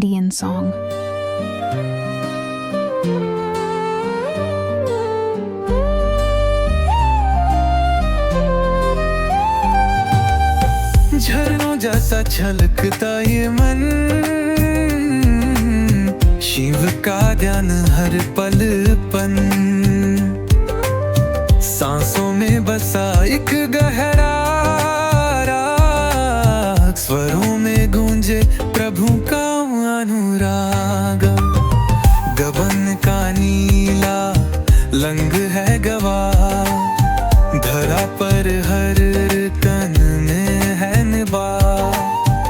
Indian song. झरनों जैसा छलकता ये मन, शिव का ध्यान हर पल पन, सांसों में बसा एक गहरा राग, स्वरों में गूंजे प्रभु का अनुराग। गगन का नीला लंग है गवाह, धरा पर हर तन में है निभा।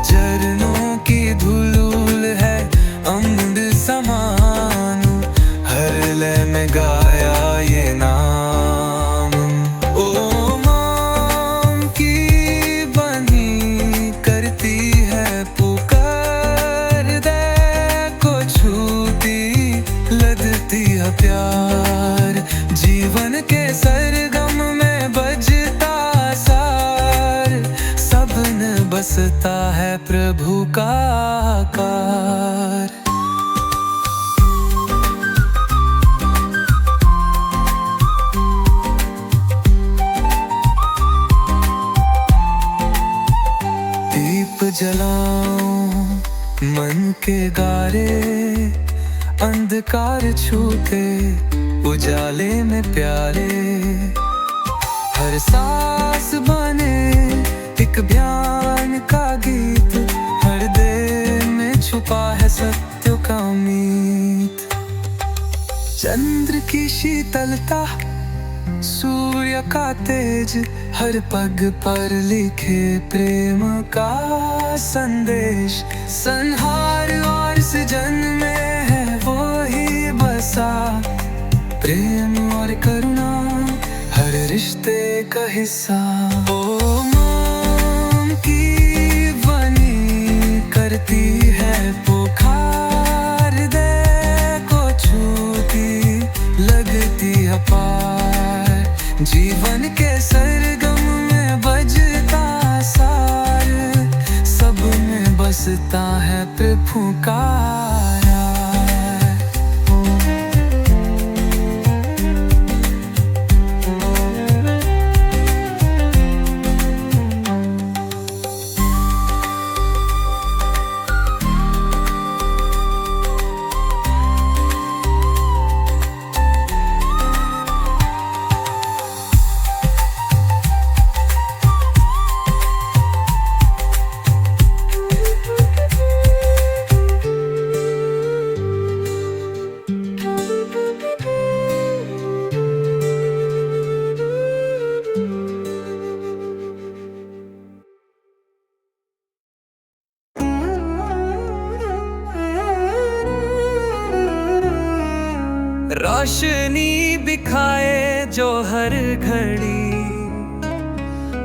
चरणों की धूल है अमृत समान, हर लय में गाया ये नाम। ओ मां की बनी करती है पुकार, दे को छूती लगती है प्यार। जीवन के सरगम में बजता सार, सबन बसता है प्रभु का आकार। दीप जलाऊं मन के गारे, अंधकार छूते उजाले में प्यारे। हर सांस बने एक बयान का गीत, हर देह में छुपा है सत्य का मीत। चंद्र की शीतलता, सूर्य का तेज, हर पग पर लिखे प्रेम का संदेश। संहार और सृजन में है वो ही बसा, प्रेम और करुणा हर रिश्ते का हिस्सा। ओ मां की बनी करती है पुकार, दे को छूती लगती है पार। जीवन के सरगम में बजता सार, सब में बसता है प्रभु का यार। रोशनी बिखाए जो हर घड़ी,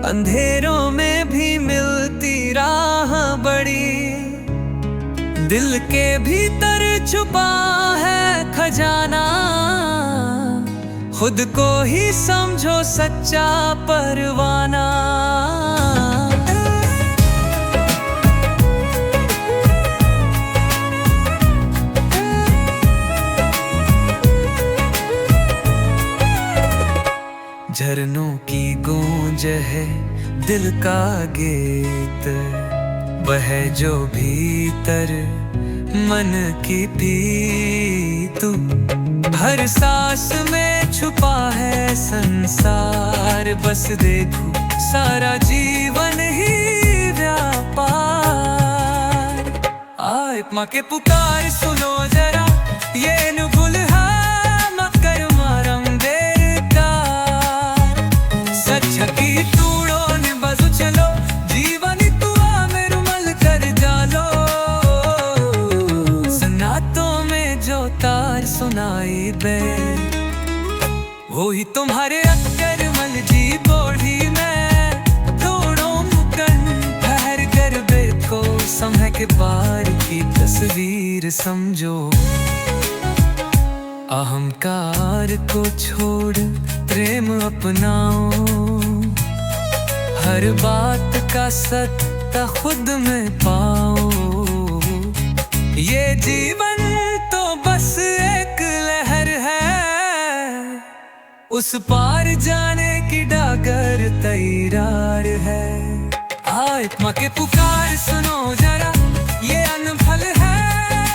अंधेरों में भी मिलती राह बड़ी। दिल के भीतर छुपा है खजाना, खुद को ही समझो सच्चा परवाना। झरनों की गूंज है दिल का गीत, वह जो भीतर मन की प्रीत। हर सांस में छुपा है संसार, बस देखो सारा जीवन ही व्यापार। आए माँ के पुकार सुनो जरा, ये नुगुल है मकर मारम देता। सच की तूड़ों ने बजू चलो, जीवन तुआ में रुमल कर जालो। सन्नाटों में जो तार सुनाई दे, वो ही तुम्हारे अक्कर मल जी बोढ़ी में। तोड़ो मुकन ठहर कर देखो, समय के बार की तस्वीर समझो। अहंकार को छोड़ प्रेम अपनाओ, हर बात का सत्ता खुद में पाओ। ये जीवन तो बस एक लहर है, उस पार जाने की डागर तैयार है। आत्मा के पुकार सुनो जरा, ये अनफल है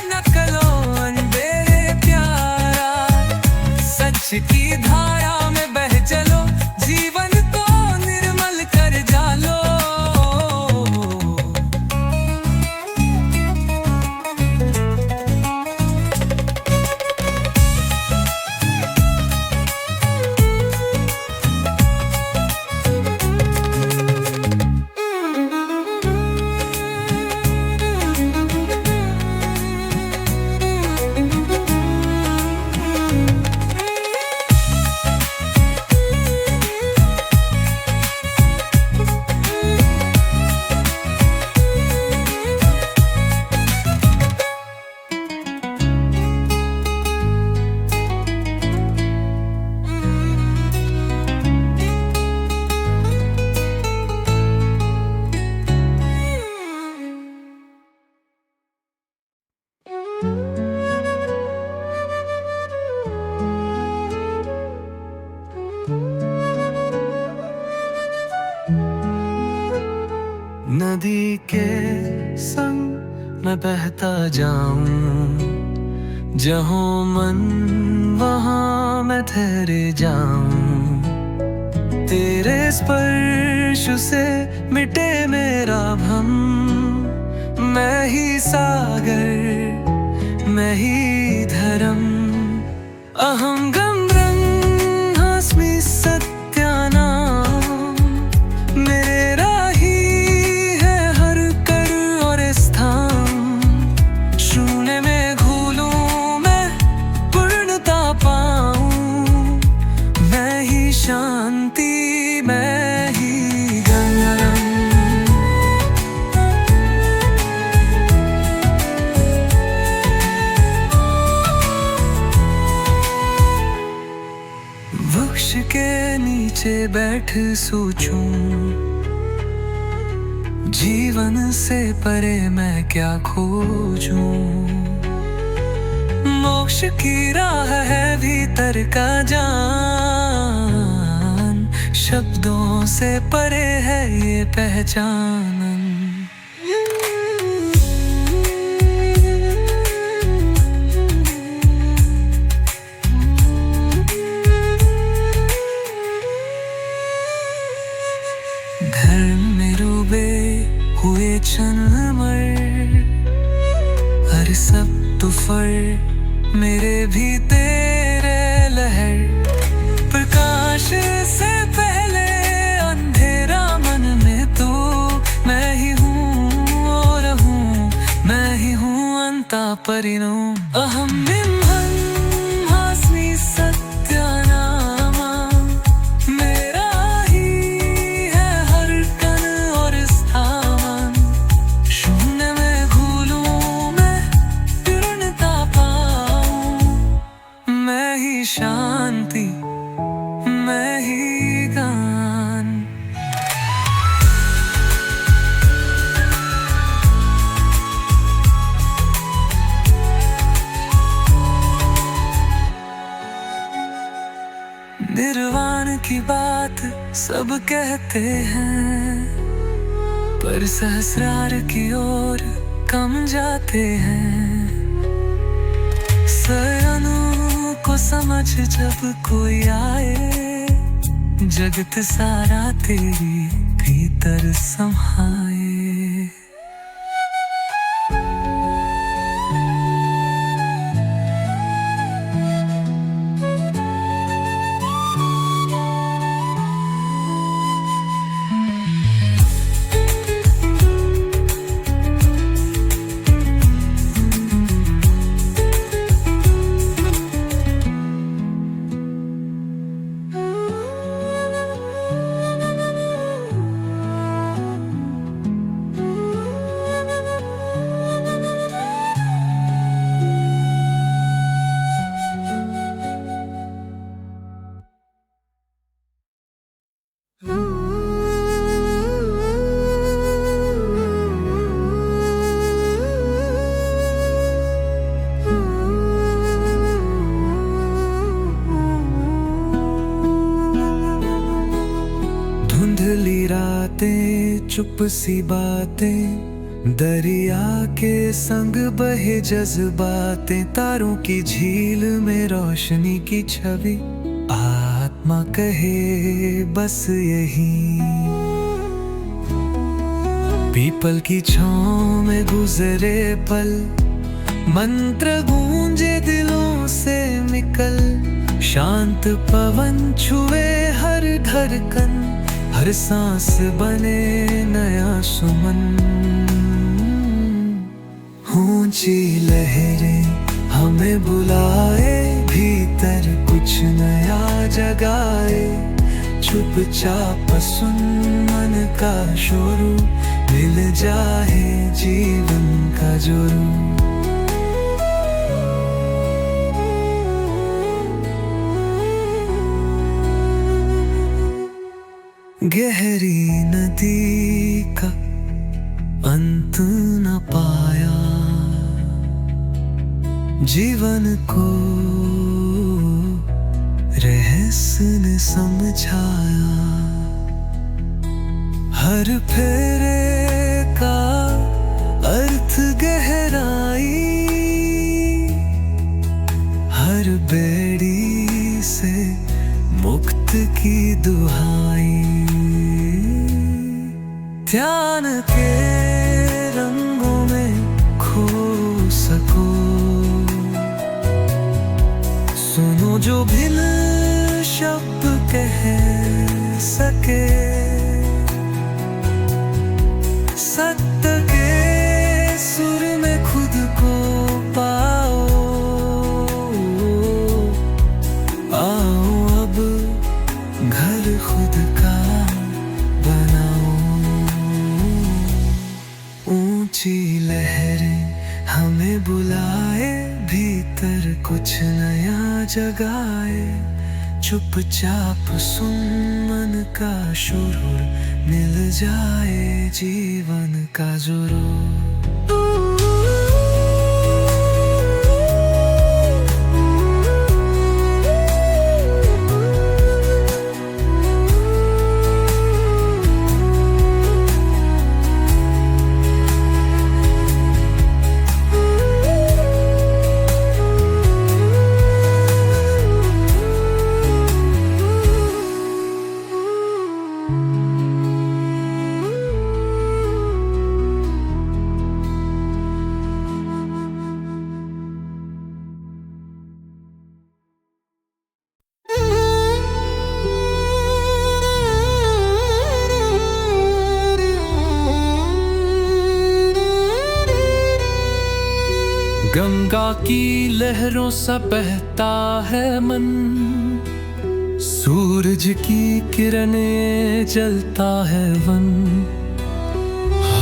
न कलो अंधेरे प्यारा। सच की धारा में बह चलो, जीवन को निर्मल कर जालो। नदी के संग मैं बहता जाऊं, जहाँ मन वहाँ मैं ठहरे जाऊं। तेरे स्पर्श से मिटे मेरा भ्रम, मैं ही सागर मैं ही धर्म। अहं गम ब्रह्मास्मि सत्यानाम, मेरे राही है हर कर और स्थान। शून्य में घूलूं मैं पूर्णता पाऊं, मैं ही शांति मैं ही गगन। वृक्ष के नीचे बैठ सोचूं, जीवन से परे मैं क्या खोजूं। मोक्ष की राह है भीतर का जान, शब्दों से परे है ये पहचान। घर में डूबे हुए क्षण हर सब तुफर मेरे भी तेरे लहर। प्रकाश से पहले अंधेरा मन में तो मैं ही हूँ और हूँ, मैं ही हूँ अंता परिणो। अहं ब्रह्मास्मि सत्यानामा, मेरा ही है हर कण और स्थान। शून्य में घूलूं मैं पूर्णता पाऊं, मैं ही शांति मैं ही गान। निर्वाण की बात सब कहते हैं, पर सहस्रार की ओर कम जाते हैं। सयनु को समझ जब कोई आए, जगत सारा तेरी भीतर समाए। चुप सी बातें, दरिया के संग बहे जज्बातें, तारों की झील में रोशनी की छवि, आत्मा कहे बस यही। पीपल की छांव में गुजरे पल, मंत्र गूंजे दिलों से निकल, शांत पवन छुए हर धड़कन, हर सांस बने नया सुमन। ऊंची लहरें हमें बुलाए, भीतर कुछ नया जगाए, चुपचाप सुन मन का शोरू, मिल जाए जीवन का जोरू। गहरी नदी का अंत न पाया, जीवन को रहस्य ने समझाया, हर फेरे का अर्थ गहराई, हर बेड़ी से मुक्त की दुहाई। ध्यान के रंगों में खो सको, सुनो जो भिन्न शब्द कह सके, सत्य के सुर में खुद को पाओ। आओ अब घर खुद का बनाओ। ऊंची लहरें हमें बुलाए, भीतर कुछ नया जगाए, चुपचाप सुन मन का शुरूर, मिल जाए जीवन का ज़रूर। गंगा की लहरों सा बहता है मन, सूरज की किरणें जलता है वन,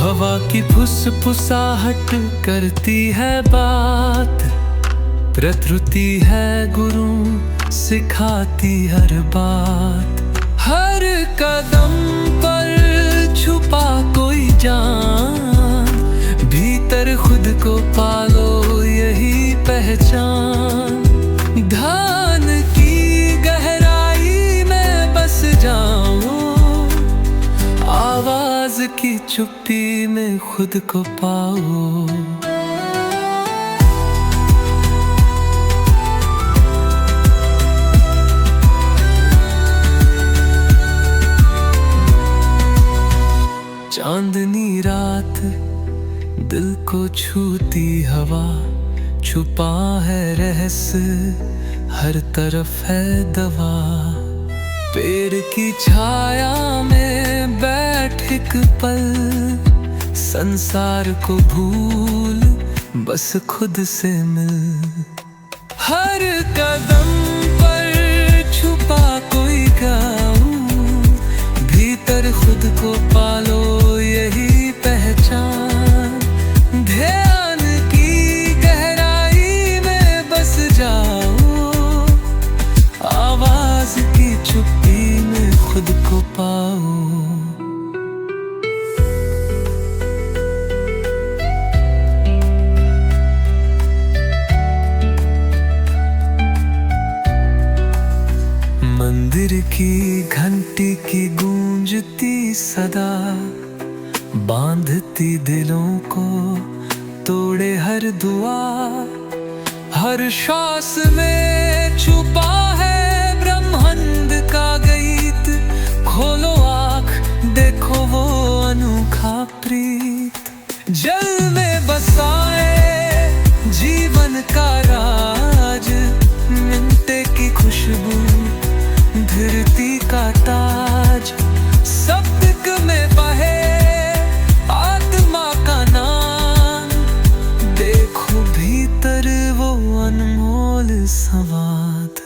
हवा की फुसफुसाहट करती है बात, प्रकृति है गुरु सिखाती हर बात। हर कदम पर छुपा कोई जान, भीतर खुद को पालो यही पहचान। ध्यान की गहराई में बस जाओ, आवाज की चुप्पी में खुद को पाओ। चांदनी रात दिल को छूती हवा, छुपा है रहस्य हर तरफ है दवा। पेड़ की छाया में बैठ एक पल, संसार को भूल बस खुद से मिल। हर कदम पर छुपा कोई गाँव, भीतर खुद को पालो यही पहचान। ध्यान की गहराई में बस जाओ, आवाज की चुप्पी में खुद को पाओ। मंदिर की घंटी की गूंजती सदा, बांधती दिलों को, तोड़े हर दुआ, हर श्वास में छुपा है ब्रह्मांड का गीत। खोलो आँख, देखो वो अनोखा प्रीत, जल में बसाए जीवन का राज। मिंटे की खुशबू, धरती का ताज, सब्क में बहे आत्मा का नाम। देखो भीतर वो अनमोल संवाद।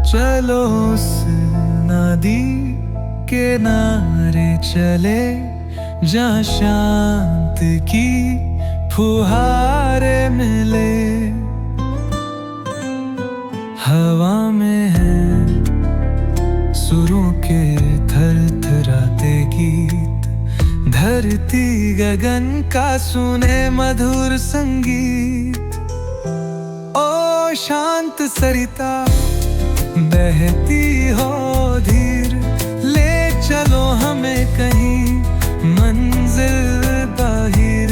चलो उस नदी के नारे चले, जहाँ शांत की फुहारे मिले। हवा में है सुरों के थरथराते गीत, धरती गगन का सुने मधुर संगीत। ओ शांत सरिता बहती हो धीर, ले चलो हमें कहीं मंजिल बाहिर।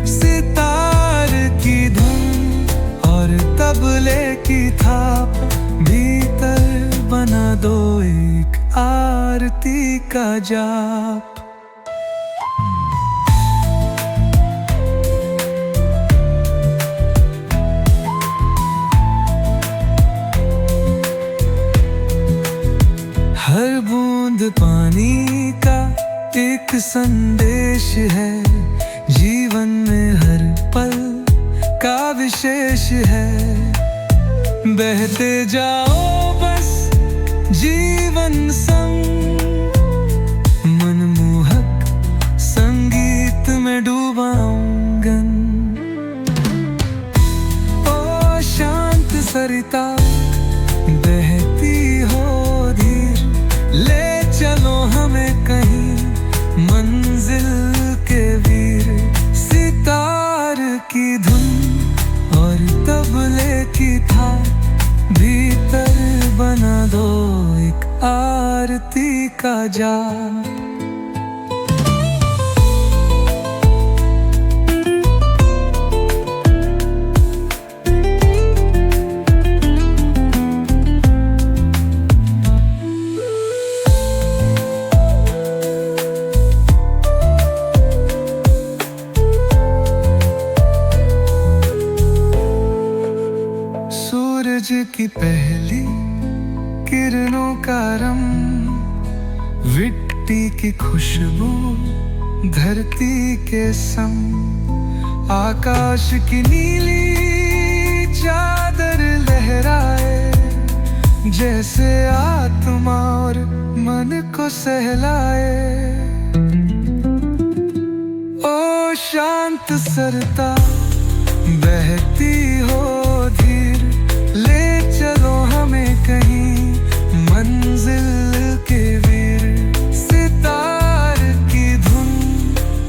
सितार की धुन और तबले की थाप, भीतर बना दो एक आरती का जाप। हर बूंद पानी का एक संदेश है, जीवन में हर पल का विशेष है। बहते जाओ बस जीवन संग, मनमोहक संगीत में डूबा आंगन। ओ शांत सरिता बहती हो धीर, ले चलो हमें कहीं मंजिल के वीर। सितार की धुन और तबले की थाप, भीतर बना दो एक आरती का जाप। सूरज की पहली किरणों का रंग, मिट्टी की खुशबू धरती के संग। आकाश की नीली चादर लहराए, जैसे आत्मा और मन को सहलाए। ओ शांत सरता बहती हो धीर, ले चलो हमें कहीं मंजिल के वीर। सितार की धुन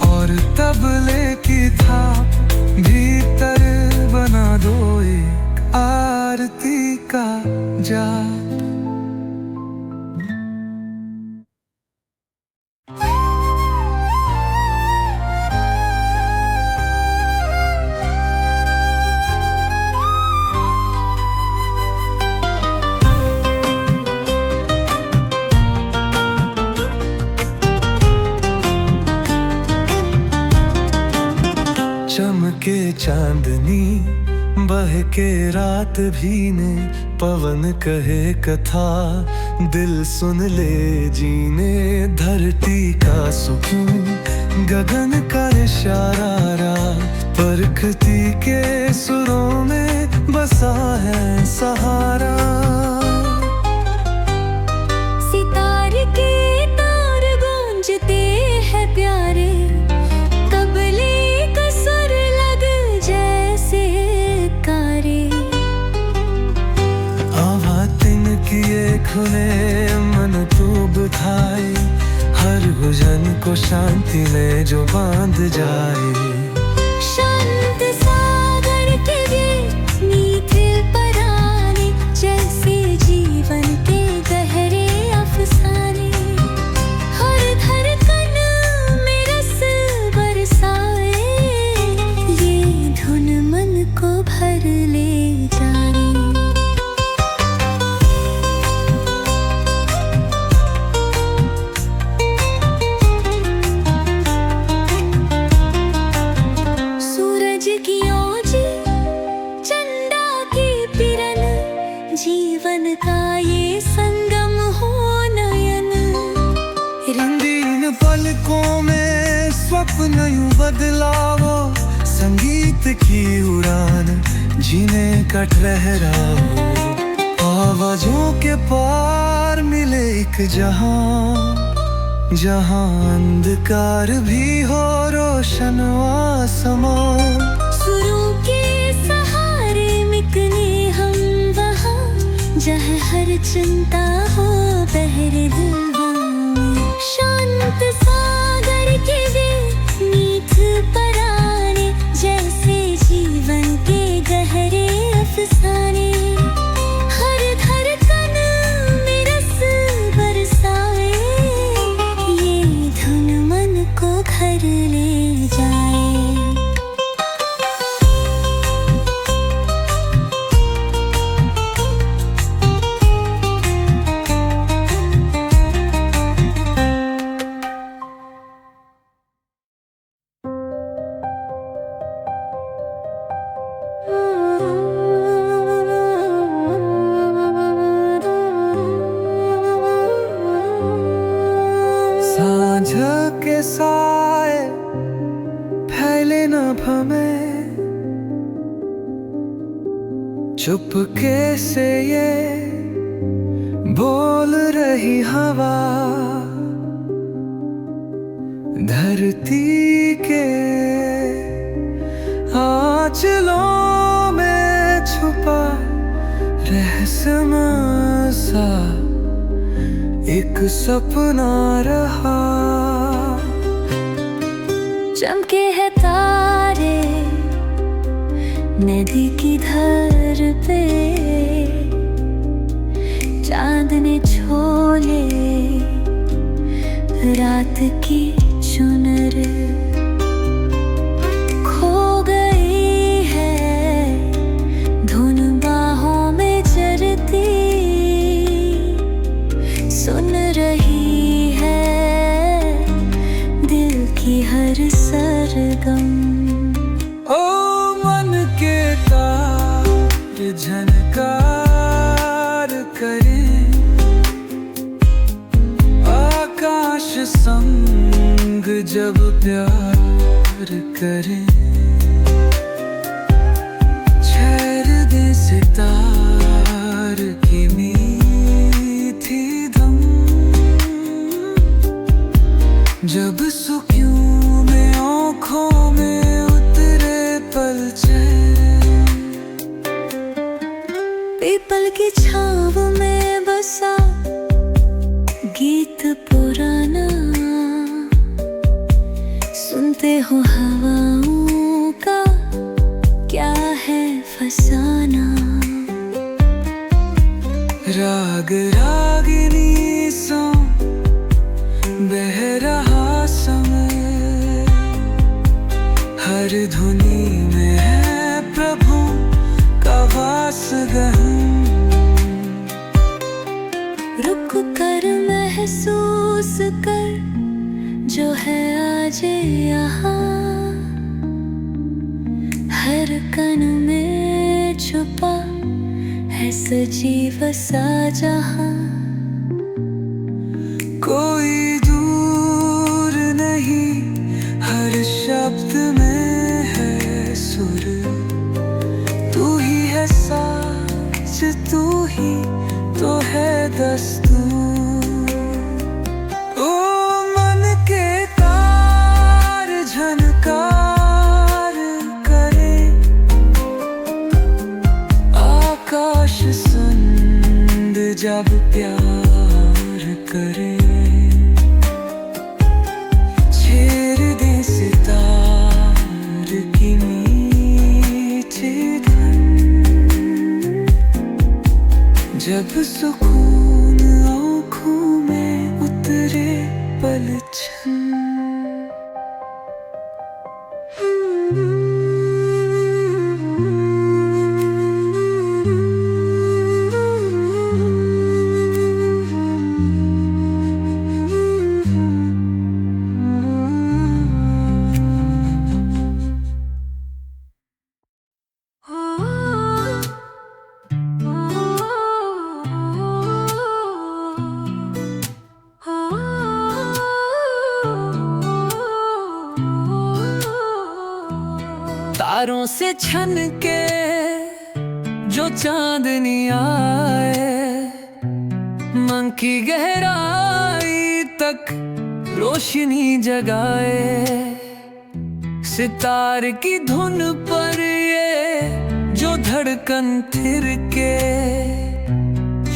और तबले की थाप, भीतर बना दो एक आरती का जाप। चमके चांदनी बहके रात भी ने, पवन कहे कथा दिल सुन ले जीने। धरती का सुकून गगन का इशारा प्रकृति के सुरों में बसा है सहारा। सितारे के तार गूंजते हैं प्यारे, तबले का सुर लग जैसे कारे। आवाज़ तिनकिए खुले मन तूब खाए, हर भुजन को शांति में जो बांध जाए। शांत सागर के गे मीठे पराने, जैसे जीवन के गहरे अफसाने। हर धड़कन में रस बरसाए, ये धुन मन को भर ले जाए। जीवन का ये संगम हो नयन, रंगीन पलकों में स्वप्न यूं बदलावो। संगीत की उड़ान जिन्हें का ठहराओ। आवाजों के पार मिले एक जहां, जहां अंधकार भी हो रोशन आसमां। सुरों के सहारे मिटने हम वहाँ, जहाँ हर चिंता हो बहरे दिलवा में। शांत सागर के वे मीठ पराने, जैसे जीवन के गहरे अफसाने। हर धड़कन में रस बरसाए, ये धुन मन को घर ले जाए। सांझ के साए फैले न भमे, चुपके से ये बोल रही हवा। धरती के आंचलों में छुपा रहस्यमय सा एक सपना रहा। चमके हैं तारे नदी की धार पे, चांद ने छोले रात की चुनर। खो गई है धुन बाहों में जरती, सुन रही है दिल की हर सरगम। ओ मन के तार झनकार करे, आकाश संग जब प्यार करे। छेड़ दे सितार की मीठी धम, जब सुक्यों में आँखों में उतरे पलचैन। पीपल की छाँव में बसा गीत पुराना, सुनते हो हवाओं का क्या है फसाना। राग रागिनी सो बह रहा समय, हर धुनी में है प्रभु का वास गहन। रुक कर महसूस कर जो है आज यहाँ, हर कण में छुपा है सजीव सा जहां। कोई दूर नहीं साज तू ही तो है दस्तूर। ओ मन के तार झनकार करे, आकाश सुंद जब प्यार करे। छेड़ दे सितार की मीठी धुन, जब सुकून आँखों में उतरे पलछन। तारों से छन के जो चांदनी आए, मन की गहराई तक रोशनी जगाए। सितार की धुन पर ये जो धड़कन थिर के,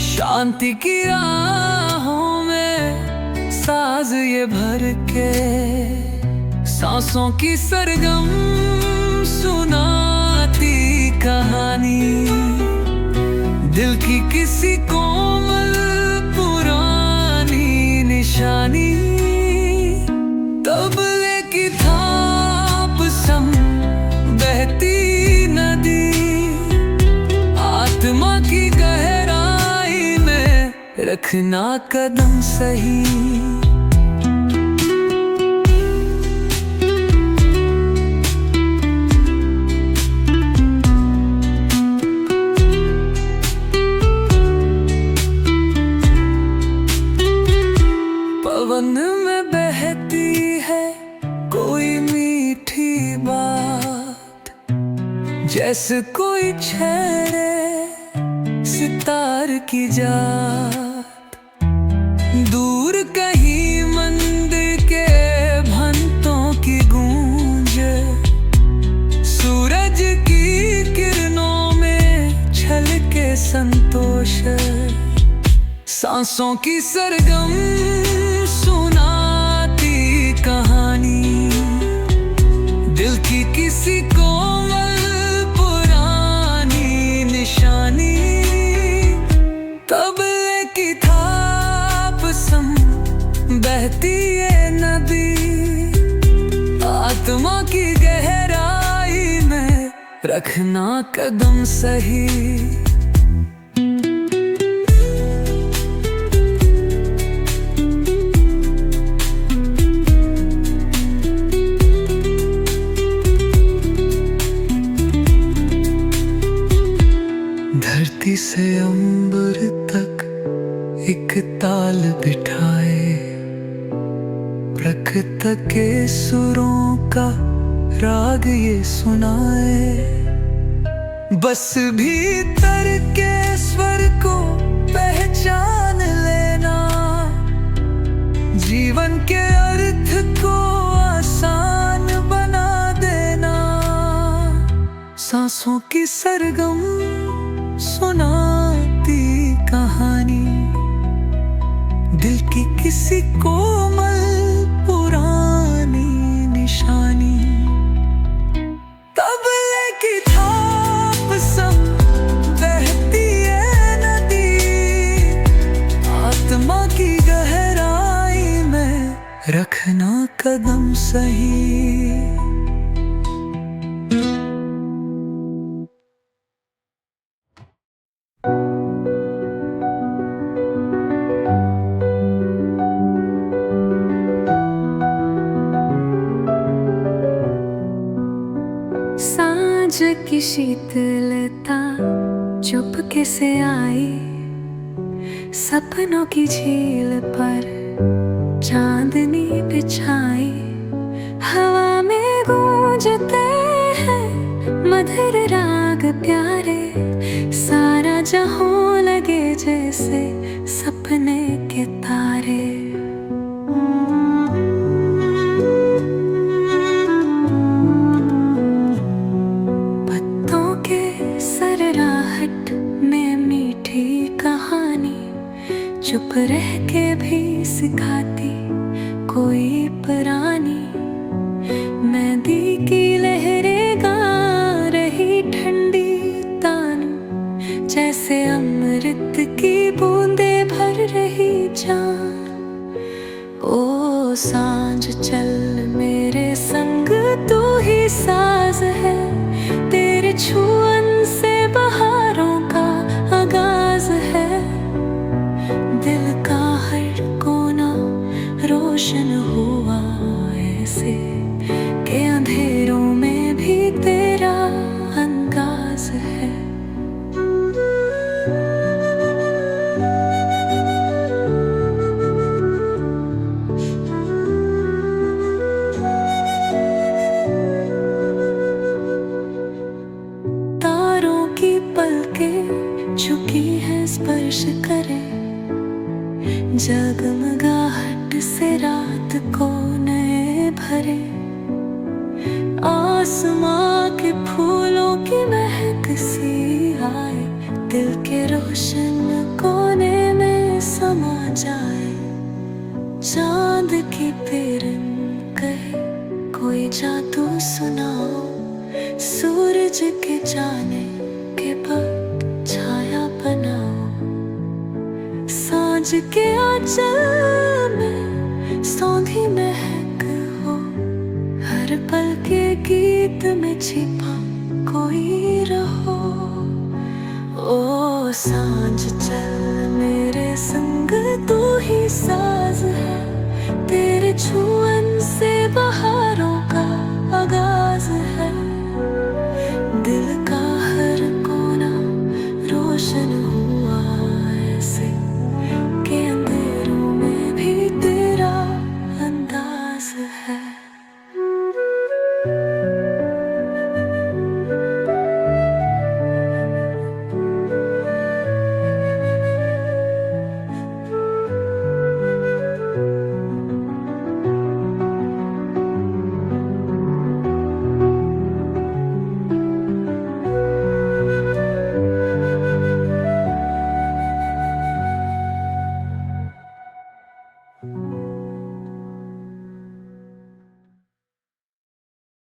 शांति की राहों में साज ये भर के। सांसों की सरगम सुनाती कहानी, दिल की किसी कोमल पुरानी निशानी। तबले की थाप सम बहती नदी, आत्मा की गहराई में रखना कदम सही। पवन में बहती है कोई मीठी बात, जैसे कोई छेड़े सितार की जात। दूर कहीं मंदिर के घंटों की गूंज, सूरज की किरणों में छलके संतोष। सांसों की सरगम सुनाती कहानी, दिल की किसी कोमल पुरानी निशानी। तबले की थाप सम बहती ये नदी, आत्मा की गहराई में रखना कदम सही। धरती से अंबर तक एक ताल बिठाए, प्रकृति के सुरों का राग ये सुनाए। बस भीतर के स्वर को पहचान लेना, जीवन के अर्थ को आसान बना देना। सांसों की सरगम सुनाती कहानी, दिल की किसी कोमल पुरानी निशानी। तबले की थाप सम बहती है नदी, आत्मा की गहराई में रखना कदम सही। सांझ की शीतलता चुपके से आई, सपनों की झील पर चांदनी बिछाई। हवा में गूंजते हैं मधुर राग प्यारे, ताजा हो लगे जैसे सपने के तारे। पत्तों के सरराहट में मीठी कहानी चुप रह के भी सिखाती कोई पुरानी। मेहंदी की लहरें गा रही ठंडी तान, जैसे अमृत की बूंदे भर रही जान। ओ सांझ चल मेरे संग, तू ही साज है, तेरे छुअन से बहारों का आगाज है। दिल का हर कोना रोशन हुआ ऐसे के अंधेरों में भी तेरा अंदाज है। तारों की पलकें झुकी है स्पर्श करे, जगमगाहट से रात को नए भरे। आसमां के फूलों की महक सी आए, दिल के रोशन कोने में समा जाए। चांद की पेरन कहे कोई जादू सुनाओ, सूरज के जाने के बाद छाया बनाओ। सांझ के आंचल में सौंधी महक हो, हर पल के गीत में छिपा कोई रहो। ओ सांझ चल मेरे संग, तू ही साज है, तेरे छुअन से बहारों का आगाज है। दिल का हर कोना रोशन हुआ ऐसे के अंधेरों में भी तेरा अंदाज है।